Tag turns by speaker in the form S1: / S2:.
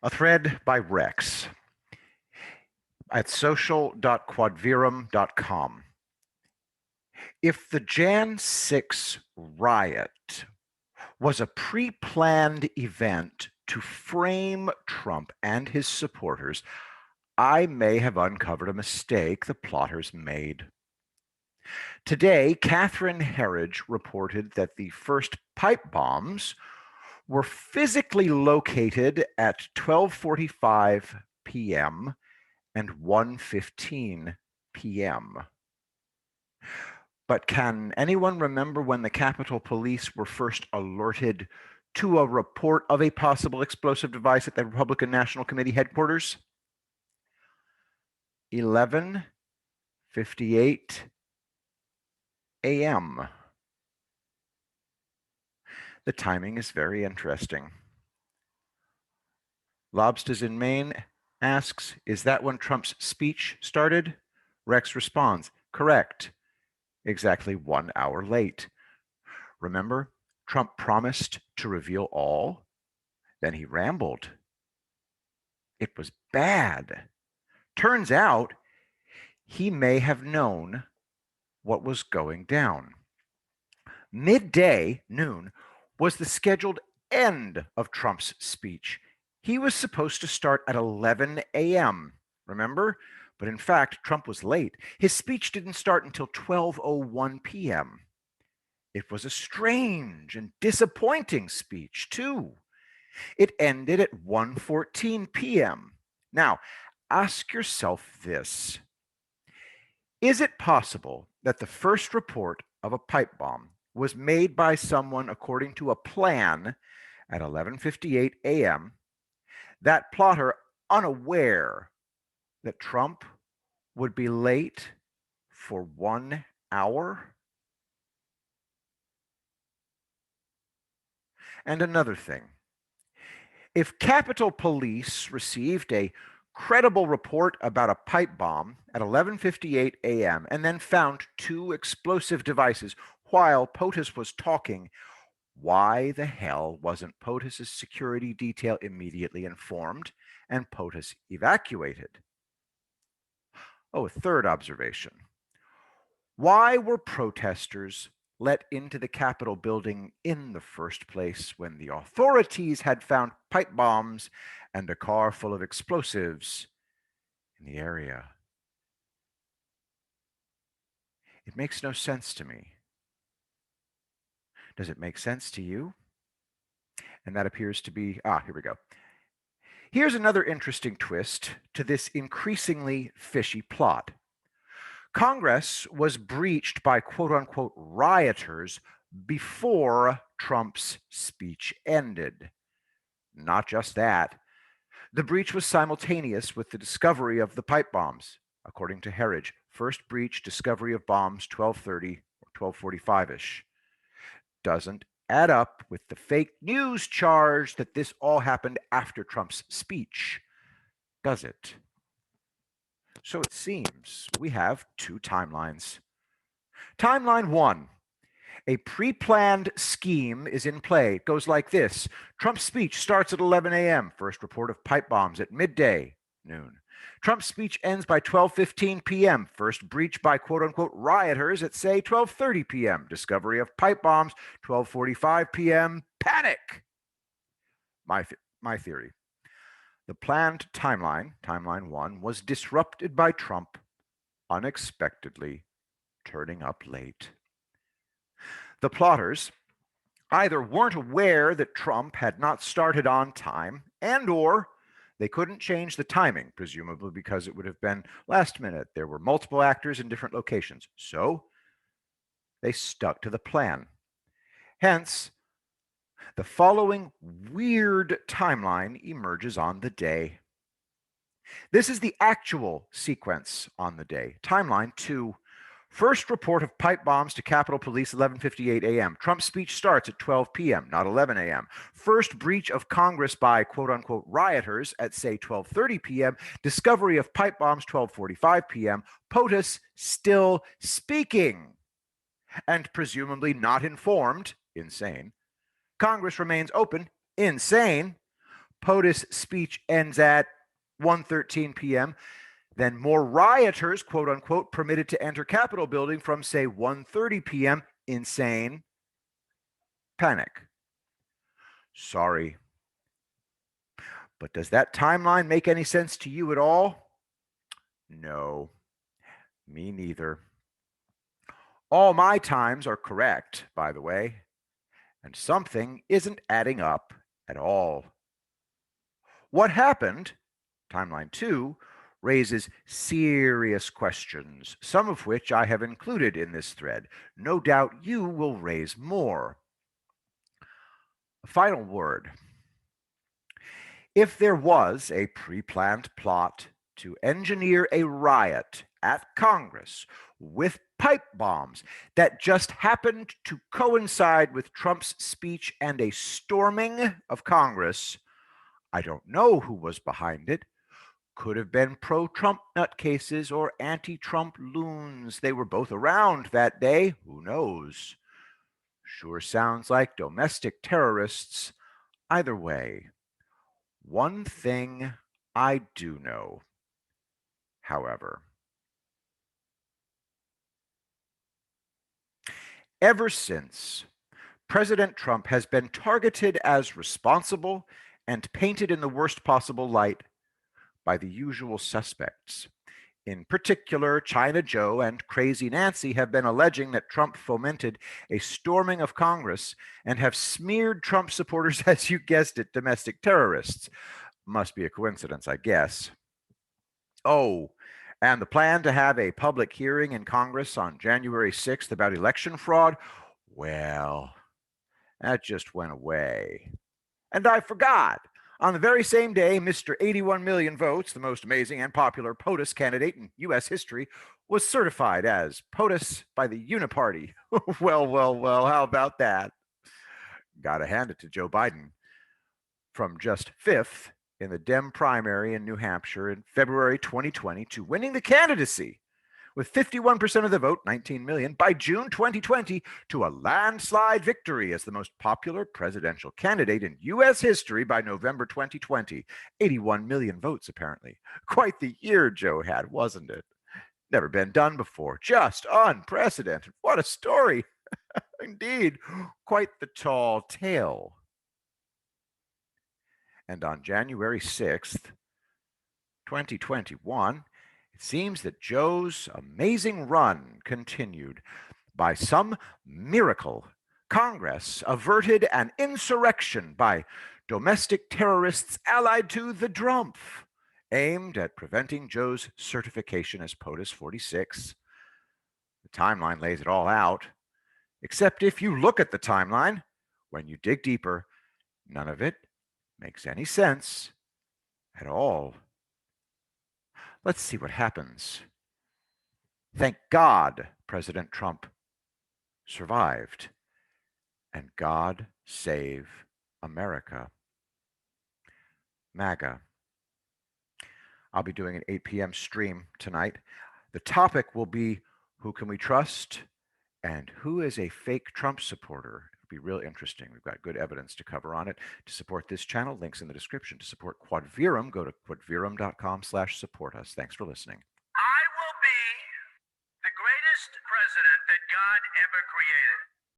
S1: A thread by Rex at social.quodverum.com. If the Jan 6 riot was a pre-planned event to frame Trump and his supporters, I may have uncovered a mistake the plotters made. Today, Catherine Herridge reported that the first pipe bombs were physically located at 12:45 p.m. and 1:15 p.m. But can anyone remember when the Capitol Police were first alerted to a report of a possible explosive device at the Republican National Committee headquarters? 11:58 a.m. The timing is very interesting. Lobsters in Maine asks, is that when Trump's speech started? Rex responds, correct. Exactly 1 hour late. Remember, Trump promised to reveal all, then he rambled. It was bad. Turns out he may have known what was going down. Midday, noon, was the scheduled end of Trump's speech. He was supposed to start at 11 a.m., remember? But in fact, Trump was late. His speech didn't start until 12:01 p.m. It was a strange and disappointing speech, too. It ended at 1:14 p.m. Now, ask yourself this. Is it possible that the first report of a pipe bomb was made by someone according to a plan at 11:58 a.m., that plotter unaware that Trump would be late for 1 hour? And another thing, if Capitol Police received a credible report about a pipe bomb at 11:58 a.m. and then found two explosive devices while POTUS was talking, why the hell wasn't POTUS's security detail immediately informed and POTUS evacuated? Oh, a third observation. Why were protesters let into the Capitol building in the first place when the authorities had found pipe bombs and a car full of explosives in the area? It makes no sense to me. Does it make sense to you? And that appears to be, here we go. Here's another interesting twist to this increasingly fishy plot. Congress was breached by quote-unquote rioters before Trump's speech ended. Not just that. The breach was simultaneous with the discovery of the pipe bombs, according to Herridge. First breach, discovery of bombs, 12:30 or 12:45-ish. Doesn't add up with the fake news charge that this all happened after Trump's speech, does it? So it seems we have two timelines. Timeline 1. A pre-planned scheme is in play. It goes like this. Trump's speech starts at 11 a.m. First report of pipe bombs at midday, noon. Trump's speech ends by 12:15 p.m. First breach by quote-unquote rioters at, say, 12:30 p.m. Discovery of pipe bombs, 12:45 p.m. Panic! My theory. The planned timeline, timeline 1, was disrupted by Trump unexpectedly turning up late. The plotters either weren't aware that Trump had not started on time, and or they couldn't change the timing, presumably because it would have been last minute. There were multiple actors in different locations, so they stuck to the plan. Hence, the following weird timeline emerges on the day. This is the actual sequence on the day. Timeline 2. First report of pipe bombs to Capitol Police, 11:58 a.m. Trump's speech starts at 12 p.m., not 11 a.m. First breach of Congress by quote-unquote rioters at, say, 12:30 p.m. Discovery of pipe bombs, 12:45 p.m. POTUS still speaking and presumably not informed, insane. Congress remains open, insane. POTUS speech ends at 1:13 p.m., then more rioters, quote unquote, permitted to enter Capitol building from, say, 1:30 p.m. Insane. Panic. Sorry. But does that timeline make any sense to you at all? No, me neither. All my times are correct, by the way, and something isn't adding up at all. What happened, timeline 2, raises serious questions, some of which I have included in this thread. No doubt you will raise more. A final word. If there was a pre-planned plot to engineer a riot at Congress with pipe bombs that just happened to coincide with Trump's speech and a storming of Congress, I don't know who was behind it. Could have been pro-Trump nutcases or anti-Trump loons. They were both around that day. Who knows? Sure sounds like domestic terrorists. Either way, one thing I do know, however. Ever since, President Trump has been targeted as responsible and painted in the worst possible light by the usual suspects. In particular, China Joe and Crazy Nancy have been alleging that Trump fomented a storming of Congress and have smeared Trump supporters as you guessed it, domestic terrorists. Must be a coincidence, I guess. Oh, and the plan to have a public hearing in Congress on January 6th about election fraud, well, that just went away. And I forgot. On the very same day, Mr. 81 million votes, the most amazing and popular POTUS candidate in U.S. history, was certified as POTUS by the Uniparty. Well, how about that? Gotta hand it to Joe Biden. From just fifth in the Dem primary in New Hampshire in February 2020 to winning the candidacy with 51% of the vote, 19 million, by June 2020 to a landslide victory as the most popular presidential candidate in U.S. history by November 2020. 81 million votes, apparently. Quite the year Joe had, wasn't it? Never been done before. Just unprecedented. What a story. Indeed, quite the tall tale. And on January 6th, 2021, it seems that Joe's amazing run continued. By some miracle, Congress averted an insurrection by domestic terrorists allied to the Drumpf, aimed at preventing Joe's certification as POTUS 46. The timeline lays it all out, except if you look at the timeline, when you dig deeper, none of it makes any sense at all. Let's see what happens. Thank God President Trump survived. And God save America. MAGA. I'll be doing an 8 p.m. stream tonight. The topic will be who can we trust and who is a fake Trump supporter. It'll be real interesting. We've got good evidence to cover on it. To support this channel, links in the description. To support Quodverum, go to quodverum.com/support us. Thanks for listening.
S2: I will be the greatest president that God ever created.